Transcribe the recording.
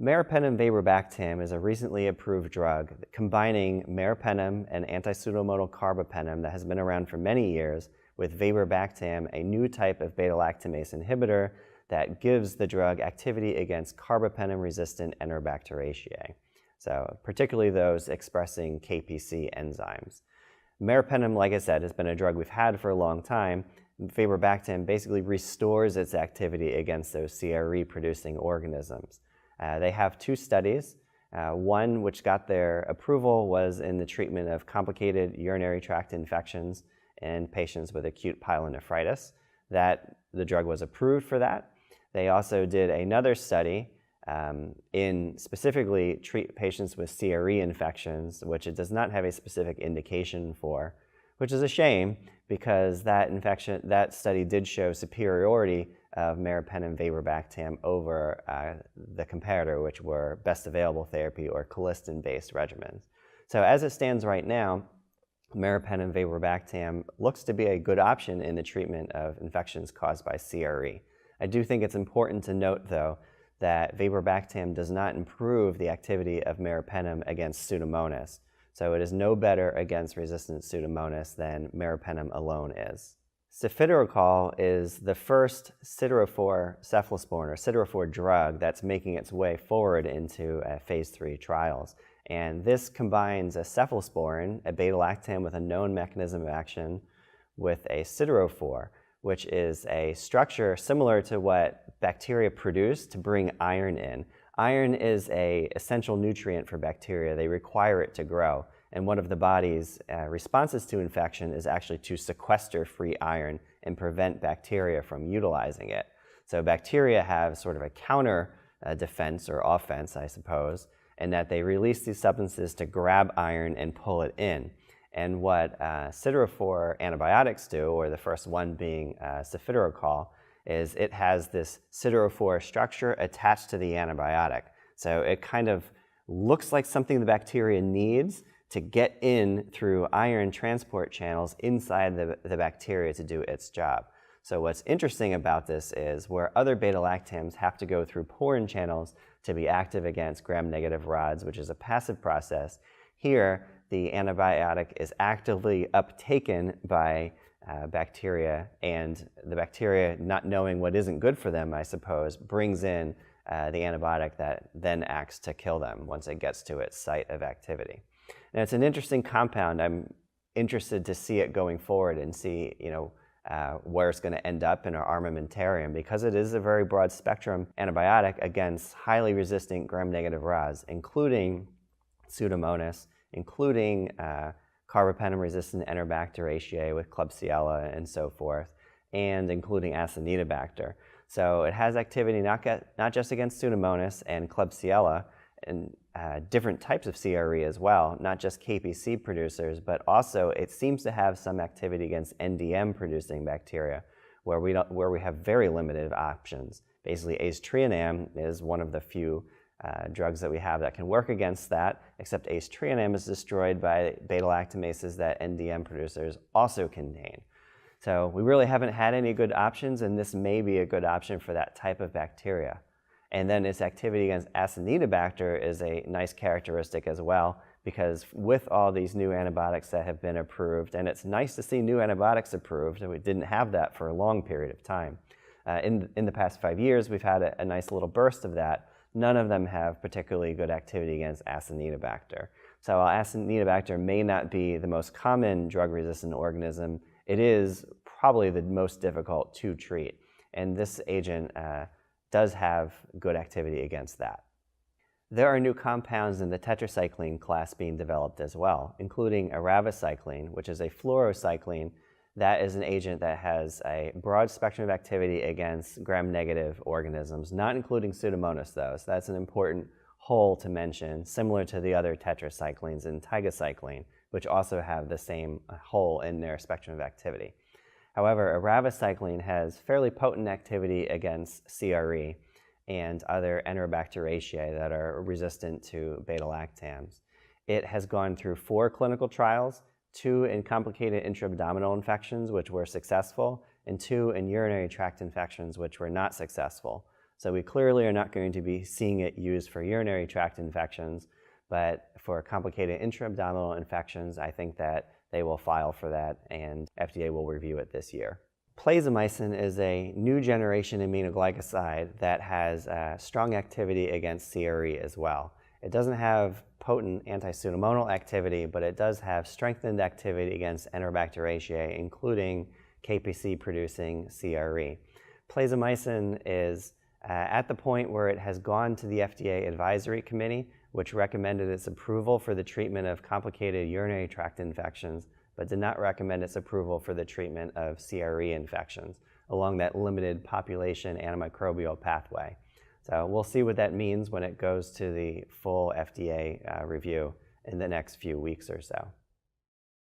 Meropenem vaborbactam is a recently approved drug combining meropenem and anti-pseudomodal carbapenem that has been around for many years with vaborbactam, a new type of beta-lactamase inhibitor that gives the drug activity against carbapenem-resistant Enterobacteriaceae, so particularly those expressing KPC enzymes. Meropenem, like I said, has been a drug we've had for a long time. Vaborbactam basically restores its activity against those CRE-producing organisms. They have two studies. One which got their approval was in the treatment of complicated urinary tract infections in patients with acute pyelonephritis. The drug was approved for that. They also did another study in specifically treat patients with CRE infections, which it does not have a specific indication for, which is a shame because that study did show superiority of meropenem vaborbactam over the comparator, which were best available therapy or colistin-based regimens. So as it stands right now, meropenem vaborbactam looks to be a good option in the treatment of infections caused by CRE. I do think it's important to note, though, that vaborbactam does not improve the activity of meropenem against Pseudomonas. So it is no better against resistant Pseudomonas than meropenem alone is. Cefidorocol is the first siderophore cephalosporin or siderophore drug that's making its way forward into phase 3 trials. And this combines a cephalosporin, a beta-lactam with a known mechanism of action, with a siderophore, which is a structure similar to what bacteria produce to bring iron in. Iron is an essential nutrient for bacteria. They require it to grow. And one of the body's responses to infection is actually to sequester free iron and prevent bacteria from utilizing it. So bacteria have sort of a counter defense or offense, I suppose, in that they release these substances to grab iron and pull it in. And what siderophore antibiotics do, or the first one being cefidorocol, is it has this siderophore structure attached to the antibiotic. So it kind of looks like something the bacteria needs to get in through iron transport channels inside the bacteria to do its job. So what's interesting about this is where other beta-lactams have to go through porin channels to be active against gram-negative rods, which is a passive process, here the antibiotic is actively uptaken by bacteria, and the bacteria, not knowing what isn't good for them, I suppose, brings in the antibiotic that then acts to kill them once it gets to its site of activity. And it's an interesting compound. I'm interested to see it going forward and see, where it's going to end up in our armamentarium, because it is a very broad spectrum antibiotic against highly resistant gram-negative rods, including Pseudomonas, including carbapenem-resistant Enterobacteriaceae with Klebsiella and so forth, and including Acinetobacter. So it has activity not just against Pseudomonas and Klebsiella, and different types of CRE as well, not just KPC producers, but also it seems to have some activity against NDM-producing bacteria, where we have very limited options. Basically, ace-trionam is one of the few drugs that we have that can work against that, except ace-trionam is destroyed by beta-lactamases that NDM producers also contain. So we really haven't had any good options, and this may be a good option for that type of bacteria. And then its activity against Acinetobacter is a nice characteristic as well, because with all these new antibiotics that have been approved, and it's nice to see new antibiotics approved, and we didn't have that for a long period of time. In the past 5 years, we've had a nice little burst of that. None of them have particularly good activity against Acinetobacter. So while Acinetobacter may not be the most common drug-resistant organism, it is probably the most difficult to treat. And this agent does have good activity against that. There are new compounds in the tetracycline class being developed as well, including eravacycline, which is a fluorocycline that is an agent that has a broad spectrum of activity against gram-negative organisms, not including Pseudomonas though, so that's an important whole to mention, similar to the other tetracyclines and tigacycline, which also have the same whole in their spectrum of activity. However, eravacycline has fairly potent activity against CRE and other Enterobacteriaceae that are resistant to beta-lactams. It has gone through 4 clinical trials, 2 in complicated intra-abdominal infections, which were successful, and 2 in urinary tract infections, which were not successful. So we clearly are not going to be seeing it used for urinary tract infections, but for complicated intra-abdominal infections, I think that they will file for that and FDA will review it this year. Plazomicin is a new generation aminoglycoside that has strong activity against CRE as well. It doesn't have potent anti-pseudomonal activity, but it does have strengthened activity against Enterobacteriaceae, including KPC-producing CRE. Plazomicin is at the point where it has gone to the FDA Advisory Committee, which recommended its approval for the treatment of complicated urinary tract infections, but did not recommend its approval for the treatment of CRE infections along that limited population antimicrobial pathway. So we'll see what that means when it goes to the full FDA review in the next few weeks or so.